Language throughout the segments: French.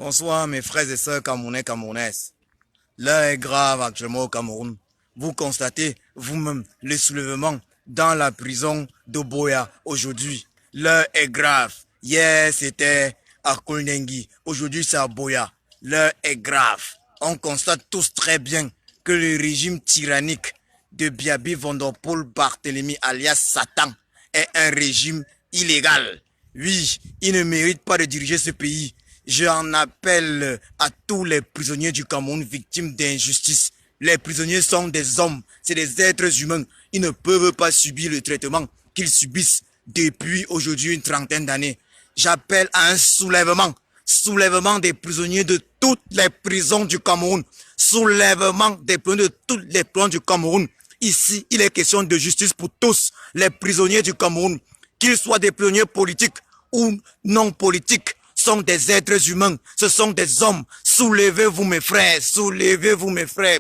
Bonsoir mes frères et sœurs camerounais, camerounaises. L'heure est grave actuellement au Cameroun. Vous constatez vous-même le soulèvement dans la prison de Boya aujourd'hui. L'heure est grave. Hier c'était à Kolnengi, aujourd'hui c'est à Boya. L'heure est grave. On constate tous très bien que le régime tyrannique de Biaby Vondopol Barthélemy alias Satan est un régime illégal. Oui, il ne mérite pas de diriger ce pays. J'en appelle à tous les prisonniers du Cameroun victimes d'injustice. Les prisonniers sont des hommes, c'est des êtres humains. Ils ne peuvent pas subir le traitement qu'ils subissent depuis aujourd'hui une trentaine d'années. J'appelle à un soulèvement des prisonniers de toutes les prisons du Cameroun, soulèvement des prisonniers de toutes les prisons du Cameroun. Ici, il est question de justice pour tous les prisonniers du Cameroun, qu'ils soient des prisonniers politiques ou non politiques, sont des êtres humains, ce sont des hommes. Soulevez-vous mes frères,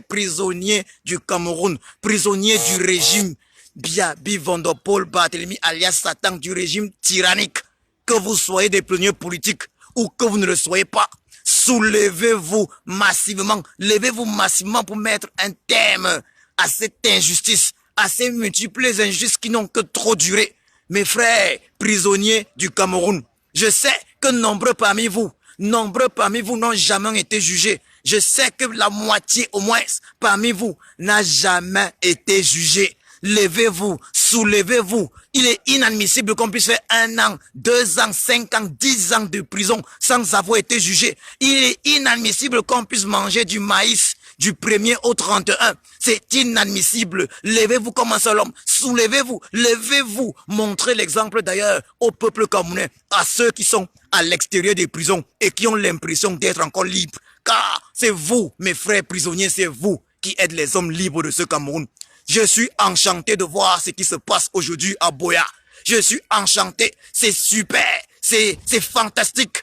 prisonniers du Cameroun, prisonniers du régime Biaby Vondopol Barthélemy alias Satan, du régime tyrannique. Que vous soyez des prisonniers politiques ou que vous ne le soyez pas, soulevez-vous massivement, levez-vous massivement pour mettre un terme à cette injustice, à ces multiples injustices qui n'ont que trop duré. Mes frères prisonniers du Cameroun, je sais que nombreux parmi vous n'ont jamais été jugés. Je sais que la moitié au moins parmi vous n'a jamais été jugé. Levez-vous, soulevez-vous. Il est inadmissible qu'on puisse faire 1 an, 2 ans, 5 ans, 10 ans de prison sans avoir été jugé. Il est inadmissible qu'on puisse manger du maïs du 1er au 31. C'est inadmissible. Levez-vous comme un seul homme. Soulevez-vous, levez-vous. Montrez l'exemple d'ailleurs au peuple camerounais, à ceux qui sont à l'extérieur des prisons et qui ont l'impression d'être encore libres. Car c'est vous, mes frères prisonniers, c'est vous qui êtes les hommes libres de ce Cameroun. Je suis enchanté de voir ce qui se passe aujourd'hui à Boya. Je suis enchanté. C'est super. C'est fantastique.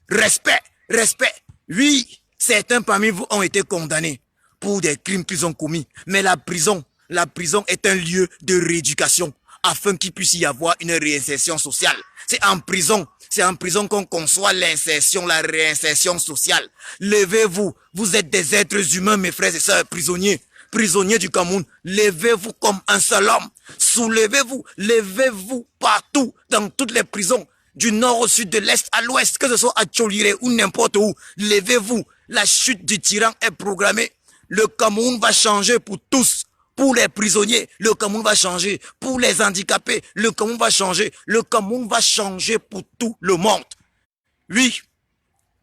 Respect. Oui, certains parmi vous ont été condamnés pour des crimes qu'ils ont commis. Mais la prison est un lieu de rééducation afin qu'il puisse y avoir une réinsertion sociale. C'est en prison qu'on conçoit l'insertion, la réinsertion sociale. Levez-vous. Vous êtes des êtres humains, mes frères et sœurs prisonniers du Cameroun, levez-vous comme un seul homme. Soulevez-vous, levez-vous partout, dans toutes les prisons, du nord au sud, de l'est à l'ouest, que ce soit à Tcholiré ou n'importe où. Levez-vous, la chute du tyran est programmée. Le Cameroun va changer pour tous. Pour les prisonniers, le Cameroun va changer. Pour les handicapés, le Cameroun va changer. Le Cameroun va changer pour tout le monde. Oui,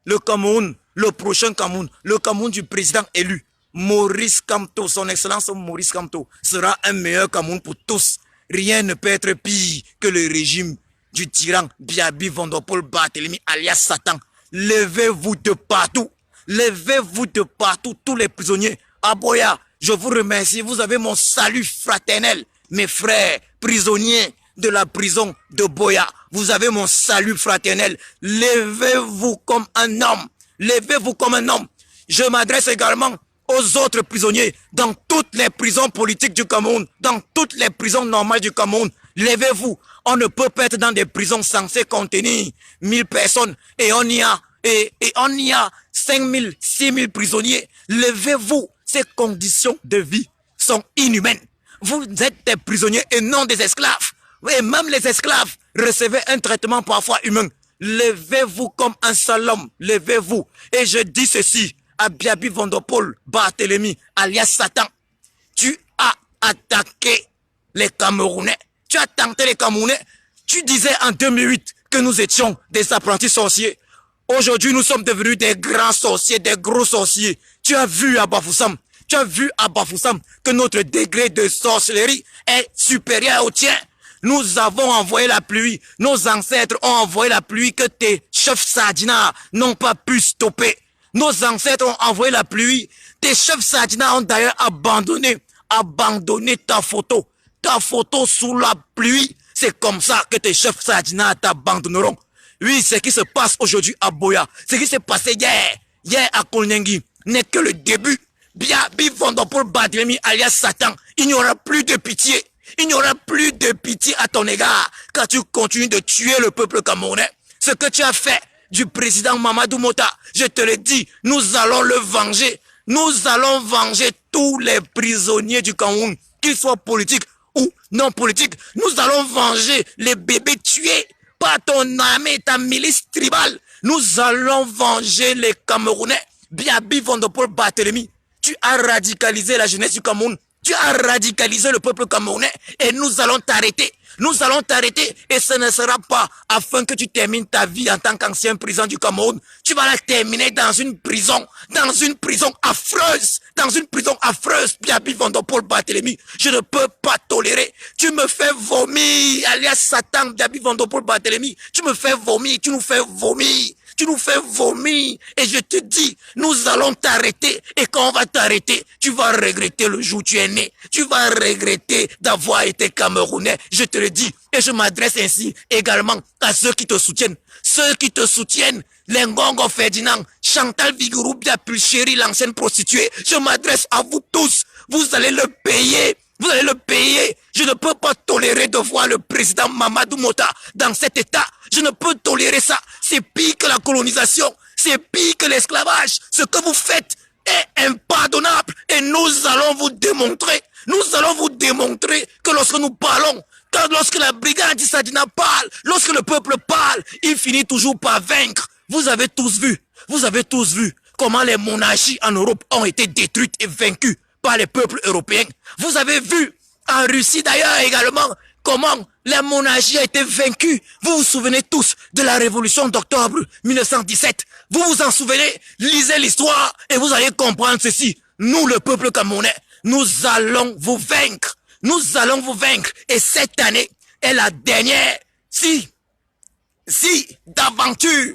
le Cameroun, le prochain Cameroun, le Cameroun du président élu, Maurice Kamto, son excellence Maurice Kamto, sera un meilleur Cameroun pour tous. Rien ne peut être pire que le régime du tyran Biaby Vondopol Barthélemy alias Satan. Levez-vous de partout. Levez-vous de partout, tous les prisonniers. À Boya, je vous remercie. Vous avez mon salut fraternel. Mes frères prisonniers de la prison de Boya, vous avez mon salut fraternel. Levez-vous comme un homme. Levez-vous comme un homme. Je m'adresse également aux autres prisonniers dans toutes les prisons politiques du Cameroun, dans toutes les prisons normales du Cameroun. Levez-vous. On ne peut pas être dans des prisons censées contenir 1000 personnes et on y a 5000, 6000 prisonniers. Levez-vous. Ces conditions de vie sont inhumaines. Vous êtes des prisonniers et non des esclaves. Et même les esclaves recevaient un traitement parfois humain. Levez-vous comme un seul homme. Levez-vous. Et je dis ceci à Biaby Vondopol Barthélemy alias Satan. Tu as attaqué les Camerounais. Tu as tenté les Camerounais. Tu disais en 2008 que nous étions des apprentis sorciers. Aujourd'hui, nous sommes devenus des grands sorciers, des gros sorciers. Tu as vu à Bafoussam que notre degré de sorcellerie est supérieur au tien. Nous avons envoyé la pluie. Nos ancêtres ont envoyé la pluie que tes chefs Sadina n'ont pas pu stopper. Nos ancêtres ont envoyé la pluie. Tes chefs Sadina ont d'ailleurs abandonné ta photo. Ta photo sous la pluie. C'est comme ça que tes chefs Sadina t'abandonneront. Oui, ce qui se passe aujourd'hui à Boya, ce qui s'est passé hier à Kolnengi, n'est que le début. Biaby Vondopol Barthélemy alias Satan, il n'y aura plus de pitié. Il n'y aura plus de pitié à ton égard quand tu continues de tuer le peuple camerounais. Ce que tu as fait du président Mamadou Mota, je te le dis, nous allons le venger. Nous allons venger tous les prisonniers du Cameroun, qu'ils soient politiques ou non politiques. Nous allons venger les bébés tués par ton armée, ta milice tribale. Nous allons venger les Camerounais. Biabi Vondopol Barthélemy, tu as radicalisé la jeunesse du Cameroun. Tu as radicalisé le peuple camerounais et nous allons t'arrêter. Nous allons t'arrêter et ce ne sera pas afin que tu termines ta vie en tant qu'ancien président du Cameroun. Tu vas la terminer dans une prison affreuse, Biabi Vondopol Barthélemy. Je ne peux pas tolérer. Tu me fais vomir, alias Satan, Biabi Vondopol Barthélemy. Tu me fais vomir, tu nous fais vomir. Tu nous fais vomir et je te dis, nous allons t'arrêter et quand on va t'arrêter, tu vas regretter le jour où tu es né. Tu vas regretter d'avoir été Camerounais, je te le dis. Et je m'adresse ainsi également à ceux qui te soutiennent. Ceux qui te soutiennent, Lengongo Ferdinand, Chantal Vigouroux, Biapulchéri, l'ancienne prostituée. Je m'adresse à vous tous. Vous allez le payer. Vous allez le payer. Je ne peux pas tolérer de voir le président Mamadou Mota dans cet état. Je ne peux tolérer ça. C'est pire que la colonisation. C'est pire que l'esclavage. Ce que vous faites est impardonnable. Et nous allons vous démontrer. Nous allons vous démontrer que lorsque nous parlons, lorsque la brigade Sadina parle, lorsque le peuple parle, il finit toujours par vaincre. Vous avez tous vu comment les monarchies en Europe ont été détruites et vaincues par les peuples européens. Vous avez vu en Russie d'ailleurs également comment la monarchie a été vaincue. Vous vous souvenez tous de la révolution d'octobre 1917. Vous vous en souvenez? Lisez l'histoire et vous allez comprendre ceci. Nous, le peuple camerounais, nous allons vous vaincre. Nous allons vous vaincre. Et cette année est la dernière. Si d'aventure,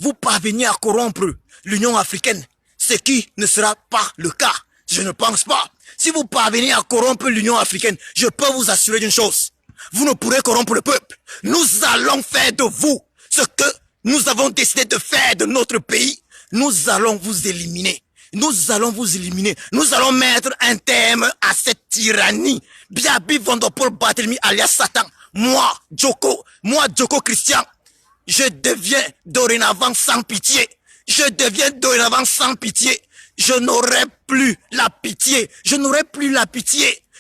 vous parvenez à corrompre l'Union africaine, ce qui ne sera pas le cas. Je ne pense pas. Si vous parvenez à corrompre l'Union africaine, je peux vous assurer d'une chose. Vous ne pourrez corrompre le peuple. Nous allons faire de vous ce que nous avons décidé de faire de notre pays. Nous allons vous éliminer. Nous allons vous éliminer. Nous allons mettre un terme à cette tyrannie. Biabi Vondopol Barthélemy alias Satan. Moi, Djoko Christian, je deviens dorénavant sans pitié. Je n'aurai plus la pitié.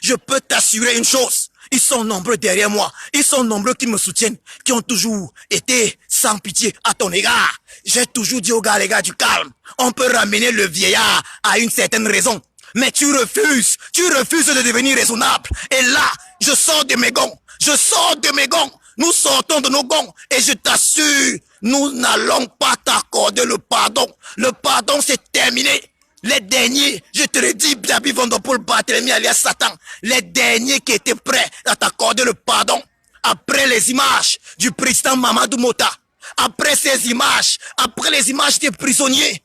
Je peux t'assurer une chose. Ils sont nombreux derrière moi. Ils sont nombreux qui me soutiennent, qui ont toujours été sans pitié à ton égard. J'ai toujours dit aux gars, les gars, du calme. On peut ramener le vieillard à une certaine raison. Mais tu refuses de devenir raisonnable. Et là, je sors de mes gonds. Nous sortons de nos gonds. Et je t'assure, nous n'allons pas t'accorder le pardon. Le pardon, c'est terminé. Les derniers, je te le dis, Biabi Vondopol Barthélemy alias Satan, les derniers qui étaient prêts à t'accorder le pardon, après les images du président Mamadou Mota, après ces images, après les images des prisonniers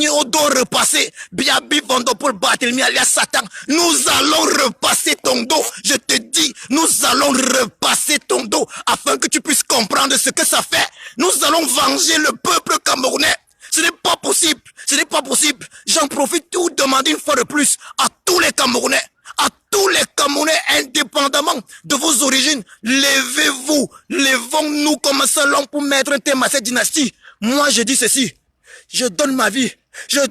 au dos repassé, Biabi Vondopol Barthélemy alias Satan, nous allons repasser ton dos, je te dis, nous allons repasser ton dos, afin que tu puisses comprendre ce que ça fait. Nous allons venger le peuple camerounais. Ce n'est pas possible. J'en profite pour demander une fois de plus à tous les Camerounais, indépendamment de vos origines, levez-vous, levons-nous comme un seul homme pour mettre un terme à cette dynastie. Moi, je dis ceci, je donne ma vie, je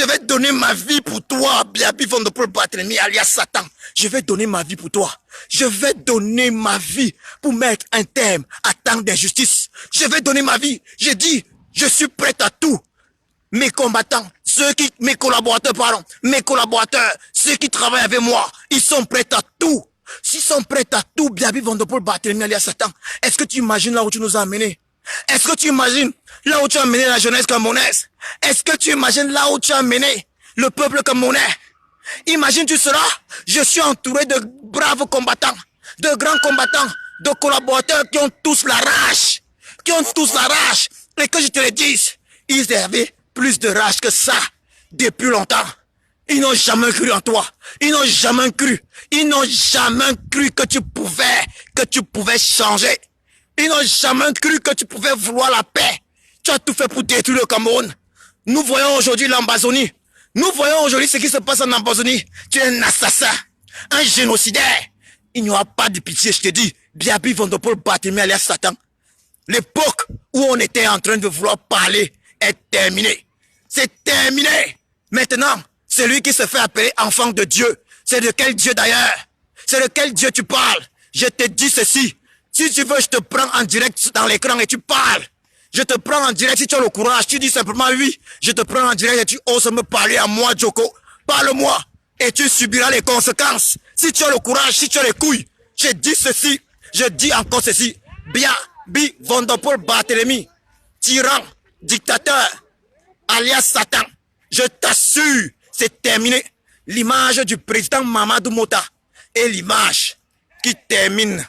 vais donner ma vie pour toi, Biabi Vondopol Barthélemy alias Satan. Je vais donner ma vie pour toi. Je vais donner ma vie pour mettre un terme à tant d'injustice. Je vais donner ma vie. Je dis, je suis prêt à tout. Mes combattants, mes collaborateurs, ceux qui travaillent avec moi, ils sont prêts à tout. S'ils sont prêts à tout, Biabi Vondopol Barthélemy alias Satan, est-ce que tu imagines là où tu nous as amenés? Est-ce que tu imagines là où tu as amené la jeunesse camerounaise? Est-ce que tu imagines là où tu as amené le peuple camerounais? Imagine tu seras, je suis entouré de braves combattants, de grands combattants, de collaborateurs qui ont tous la rage. Et que je te le dise, ils avaient plus de rage que ça depuis longtemps. Ils n'ont jamais cru en toi. Ils n'ont jamais cru que tu pouvais changer. Ils n'ont jamais cru que tu pouvais vouloir la paix. Tu as tout fait pour détruire le Cameroun. Nous voyons aujourd'hui l'Ambazonie. Nous voyons aujourd'hui ce qui se passe en Ambazonie. Tu es un assassin, un génocidaire. Il n'y aura pas de pitié, je te dis. Biabi Vondopol Barthélemy alias Satan. L'époque où on était en train de vouloir parler est terminée. C'est terminé. Maintenant, celui qui se fait appeler enfant de Dieu, c'est de quel Dieu d'ailleurs? C'est de quel Dieu tu parles? Je te dis ceci. Si tu veux, je te prends en direct dans l'écran et tu parles. Je te prends en direct si tu as le courage. Tu dis simplement oui. Je te prends en direct et tu oses me parler à moi, Djoko. Parle-moi et tu subiras les conséquences. Si tu as le courage, si tu as les couilles. Je dis ceci. Je dis encore ceci. Biabi Vondopol Barthélemy, tyran, dictateur, alias Satan. Je t'assure, c'est terminé. L'image du président Mamadou Mota est l'image qui termine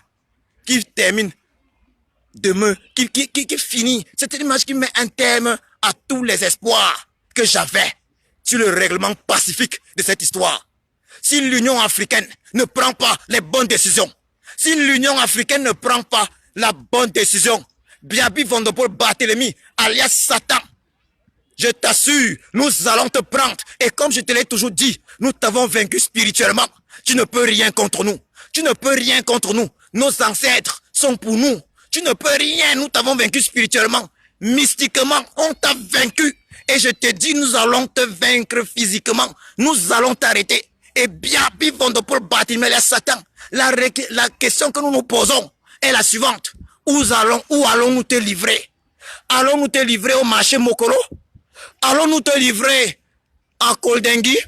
demain, qui finit. C'est une image qui met un terme à tous les espoirs que j'avais sur le règlement pacifique de cette histoire. Si l'Union africaine ne prend pas les bonnes décisions, si l'Union africaine ne prend pas la bonne décision, Biabi Vondopol Barthélemy, alias Satan, je t'assure, nous allons te prendre. Et comme je te l'ai toujours dit, nous t'avons vaincu spirituellement. Tu ne peux rien contre nous. Tu ne peux rien contre nous. Nos ancêtres sont pour nous. Tu ne peux rien. Nous t'avons vaincu spirituellement. Mystiquement, on t'a vaincu. Et je te dis, nous allons te vaincre physiquement. Nous allons t'arrêter. Et bien, Vondopol Barthélemy, Satan, la question que nous nous posons est la suivante. Où allons-nous te livrer? Allons-nous te livrer au marché Mokolo? Allons-nous te livrer à Koldengui?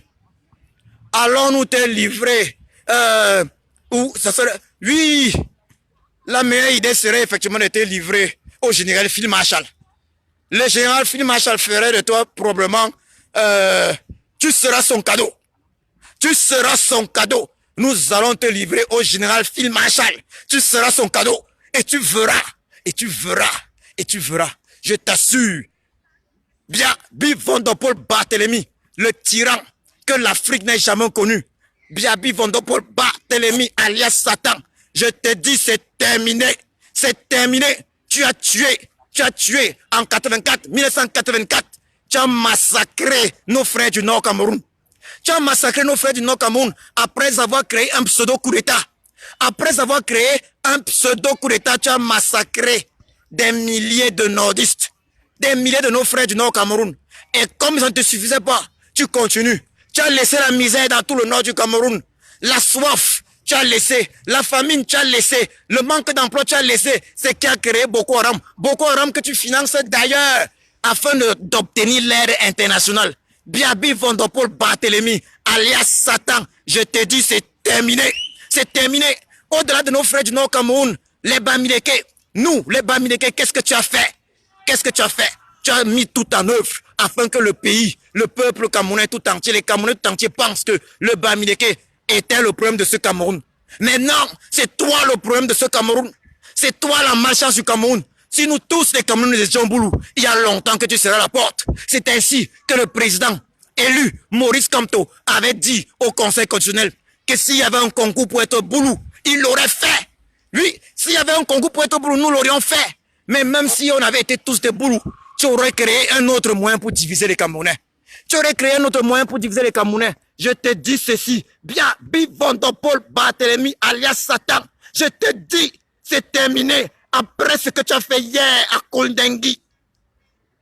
Allons-nous te livrer où ça serait? Oui, la meilleure idée serait effectivement de te livrer au général Phil Marshall. Le général Phil Marshall ferait de toi probablement, tu seras son cadeau. Tu seras son cadeau. Nous allons te livrer au général Phil Marshall. Tu seras son cadeau. Et tu verras. Et tu verras. Et tu verras. Je t'assure. Biabi Vondopol Barthélemy, le tyran que l'Afrique n'a jamais connu. Biabi Vondopol Barthélemy, alias Satan. Je te dis, c'est terminé. C'est terminé. Tu as tué en 1984. Tu as massacré nos frères du Nord Cameroun. Tu as massacré nos frères du Nord Cameroun après avoir créé un pseudo-coup d'État. Après avoir créé un pseudo-coup d'État, tu as massacré des milliers de nordistes. Des milliers de nos frères du Nord Cameroun. Et comme ça ne te suffisait pas, tu continues. Tu as laissé la misère dans tout le nord du Cameroun. La soif, tu as laissé. La famine, tu as laissé. Le manque d'emploi, tu as laissé. C'est qui a créé Boko Haram. Boko Haram que tu finances d'ailleurs afin d'obtenir l'aide internationale. Biabi Vondopol Barthélemy, alias Satan, je te dis, c'est terminé. C'est terminé. Au-delà de nos frères du Nord Cameroun, les Bamileke, nous, les Bamileke, qu'est-ce que tu as fait? Qu'est-ce que tu as fait? Tu as mis tout en œuvre afin que le pays, le peuple camerounais tout entier, les Camerounais tout entiers pensent que le Bamileke était le problème de ce Cameroun. Mais non, c'est toi le problème de ce Cameroun. C'est toi la malchance du Cameroun. Si nous tous les Camerounais nous étions boulot, il y a longtemps que tu seras à la porte. C'est ainsi que le président élu, Maurice Kamto, avait dit au Conseil constitutionnel que s'il y avait un concours pour être boulot, il l'aurait fait. Oui, s'il y avait un concours pour être boulot, nous l'aurions fait. Mais même si on avait été tous des boulous, tu aurais créé un autre moyen pour diviser les Camerounais. Tu aurais créé un autre moyen pour diviser les Camerounais. Je te dis ceci. Biabi Vondopol Barthélemy, alias Satan. Je te dis, c'est terminé. Après ce que tu as fait hier à Koldengui,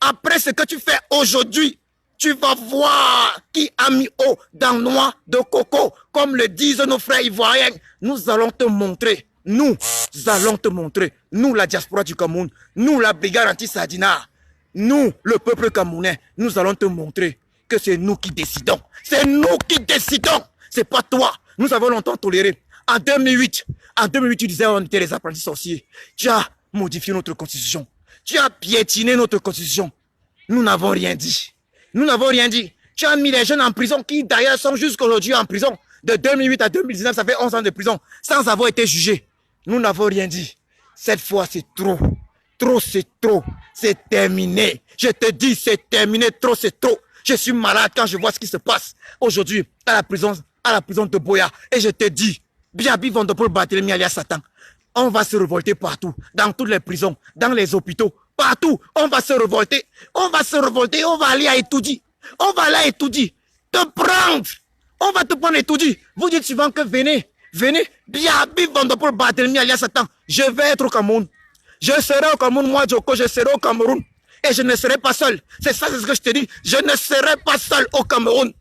après ce que tu fais aujourd'hui, tu vas voir qui a mis eau dans noix de coco. Comme le disent nos frères ivoiriens, nous allons te montrer. Nous allons te montrer. Nous, la diaspora du Cameroun. Nous, la brigade anti-Sardina. Nous, le peuple camerounais. Nous allons te montrer que c'est nous qui décidons. C'est nous qui décidons. C'est pas toi. Nous avons longtemps toléré. En 2008, tu disais on était les apprentis sorciers. Tu as modifié notre constitution. Tu as piétiné notre constitution. Nous n'avons rien dit. Nous n'avons rien dit. Tu as mis les jeunes en prison qui d'ailleurs sont jusqu'aujourd'hui en prison. De 2008 à 2019, ça fait 11 ans de prison sans avoir été jugés. Nous n'avons rien dit. Cette fois, c'est trop. Trop, c'est trop. C'est terminé. Je te dis, c'est terminé. Trop, c'est trop. Je suis malade quand je vois ce qui se passe aujourd'hui à la prison de Boya. Et je te dis, Biabi Vondopol Barthélemy alias Satan, on va se révolter partout, dans toutes les prisons, dans les hôpitaux, partout. On va se révolter. On va se révolter. On va aller à Etoudi. On va aller à Etoudi. Te prendre. On va te prendre Etoudi. Vous dites souvent que venez. Biabi Vondopol Barthélemy alias Satan. Je vais être au Cameroun. Je serai au Cameroun, moi, Djoko, je serai au Cameroun. Et je ne serai pas seul. C'est ça, c'est ce que je te dis. Je ne serai pas seul au Cameroun.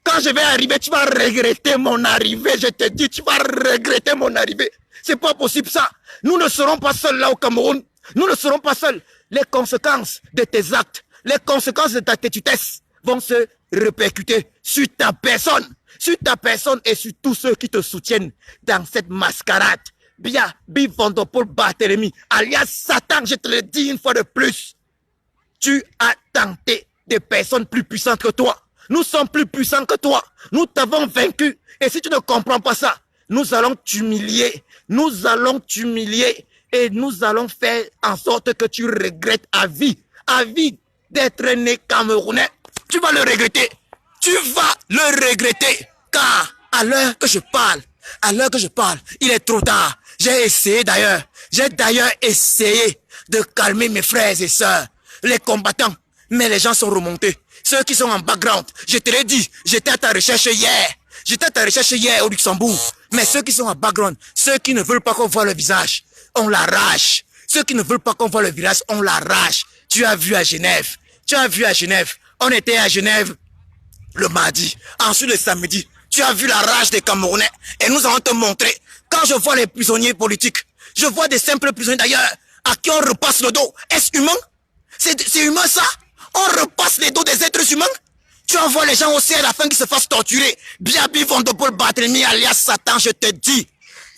Quand je vais arriver, tu vas regretter mon arrivée. Je te dis, tu vas regretter mon arrivée. C'est pas possible ça. Nous ne serons pas seuls là au Cameroun. Nous ne serons pas seuls. Les conséquences de tes actes, les conséquences de ta têtudesse vont se répercuter sur ta personne et sur tous ceux qui te soutiennent dans cette mascarade. Bien, Bivondopol Barthélemy, alias Satan, je te le dis une fois de plus. Tu as tenté des personnes plus puissantes que toi. Nous sommes plus puissants que toi. Nous t'avons vaincu. Et si tu ne comprends pas ça, nous allons t'humilier. Nous allons t'humilier. Et nous allons faire en sorte que tu regrettes à vie d'être né Camerounais. Tu vas le regretter. Tu vas le regretter. Car à l'heure que je parle, il est trop tard. J'ai d'ailleurs essayé de calmer mes frères et sœurs, les combattants. Mais les gens sont remontés. Ceux qui sont en background, je te l'ai dit, j'étais à ta recherche hier au Luxembourg. Mais ceux qui sont en background, ceux qui ne veulent pas qu'on voit le visage, on l'arrache. Ceux qui ne veulent pas qu'on voit le visage, on l'arrache. Tu as vu à Genève. On était à Genève le mardi. Ensuite le samedi, tu as vu la rage des Camerounais. Et nous allons te montrer. Quand je vois les prisonniers politiques, je vois des simples prisonniers d'ailleurs, à qui on repasse le dos. Est-ce humain? C'est humain ça? On repasse les dos des êtres humains? Tu envoies les gens aussi à la fin qui se fassent torturer. Biabi Vondopol Barthélemy alias Satan, je te dis.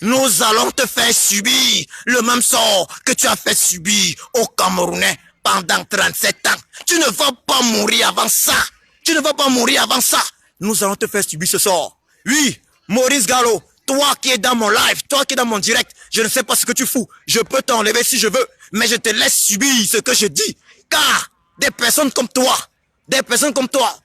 Nous allons te faire subir le même sort que tu as fait subir aux Camerounais pendant 37 ans. Tu ne vas pas mourir avant ça. Nous allons te faire subir ce sort. Oui, Maurice Gallo, toi qui es dans mon live, toi qui es dans mon direct, je ne sais pas ce que tu fous. Je peux t'enlever si je veux, mais je te laisse subir ce que je dis. Car des personnes comme toi,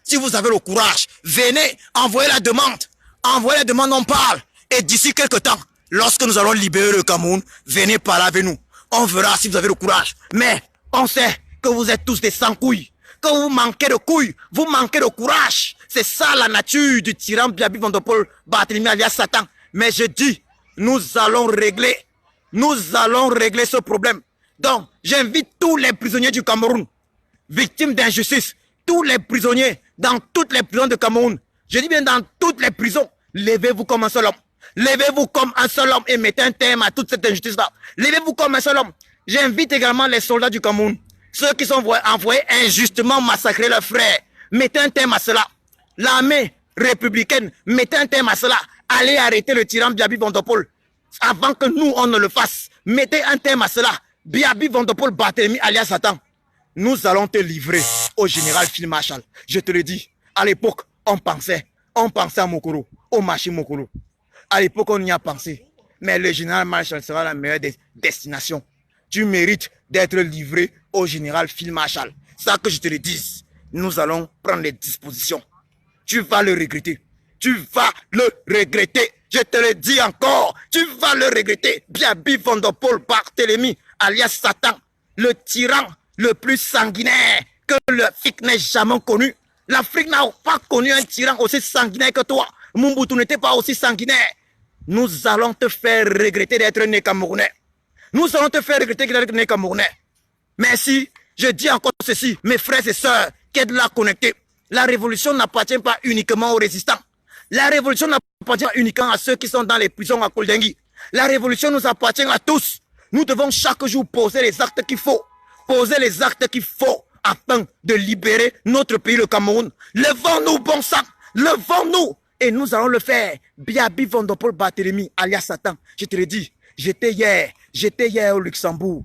si vous avez le courage, venez, envoyez la demande, on parle. Et d'ici quelques temps, lorsque nous allons libérer le Cameroun, venez parler avec nous. On verra si vous avez le courage. Mais on sait que vous êtes tous des sans-couilles, que vous manquez de couilles, vous manquez de courage. C'est ça la nature du tyran Biabi Vondopol Barthélemy alias Satan. Mais je dis, nous allons régler ce problème. Donc, j'invite tous les prisonniers du Cameroun, victimes d'injustice, tous les prisonniers dans toutes les prisons de Cameroun. Je dis bien dans toutes les prisons. Levez-vous comme un seul homme. Levez-vous comme un seul homme et mettez un terme à toute cette injustice-là. Levez-vous comme un seul homme. J'invite également les soldats du Cameroun, ceux qui sont envoyés injustement massacrer leurs frères. Mettez un terme à cela. L'armée républicaine, mettez un terme à cela. Allez arrêter le tyran Biabi Vondopol avant que nous, on ne le fasse. Mettez un terme à cela. Biabi Vondopol Barthélemy alias Satan. Nous allons te livrer au général Phil Marshall. Je te le dis, à l'époque, on pensait à Mokoro, au Machi Mokoro. À l'époque, on y a pensé. Mais le général Marshall sera la meilleure des destinations. Tu mérites d'être livré au général Phil Marshall. Ça que je te le dise. Nous allons prendre les dispositions. Tu vas le regretter. Je te le dis encore. Tu vas le regretter. Biabi Vondopol Barthélemy alias Satan. Le tyran le plus sanguinaire que l'Afrique n'ait jamais connu. L'Afrique n'a pas connu un tyran aussi sanguinaire que toi. Mobutu n'était pas aussi sanguinaire. Nous allons te faire regretter d'être né Camerounais. Merci. Je dis encore ceci, mes frères et sœurs, qui êtes là connectés. La révolution n'appartient pas uniquement aux résistants. La révolution n'appartient pas uniquement à ceux qui sont dans les prisons à Koldengui. La révolution nous appartient à tous. Nous devons chaque jour poser les actes qu'il faut. Afin de libérer notre pays, le Cameroun. Levons-nous, bon sang. Levons-nous. Et nous allons le faire. Biabi Vondopol Barthélemy alias Satan. Je te le dis, j'étais hier au Luxembourg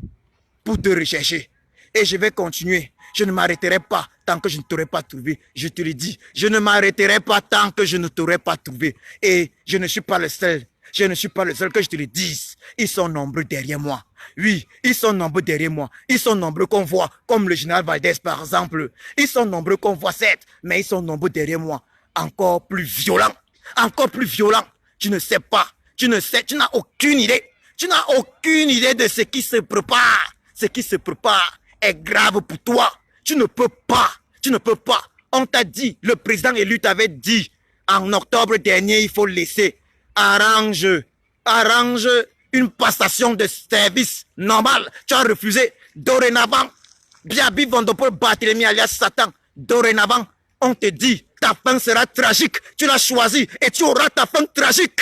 pour te rechercher. Et je vais continuer. Je ne m'arrêterai pas tant que je ne t'aurai pas trouvé. Je te le dis, je ne m'arrêterai pas tant que je ne t'aurai pas trouvé. Et je ne suis pas le seul. Que je te le dise. Ils sont nombreux derrière moi. Oui, ils sont nombreux derrière moi. Ils sont nombreux qu'on voit, comme le général Valdez par exemple. Ils sont nombreux qu'on voit, certes, mais ils sont nombreux derrière moi. Encore plus violents. Tu ne sais pas. Tu n'as aucune idée. Tu n'as aucune idée de ce qui se prépare. Ce qui se prépare est grave pour toi. Tu ne peux pas. On t'a dit, le président élu t'avait dit, en octobre dernier, il faut laisser. Arrange une passation de service normale. Tu as refusé. Dorénavant, Biabi Vandopol Barthélemy alias Satan, dorénavant, on te dit, ta fin sera tragique. Tu l'as choisi et tu auras ta fin tragique.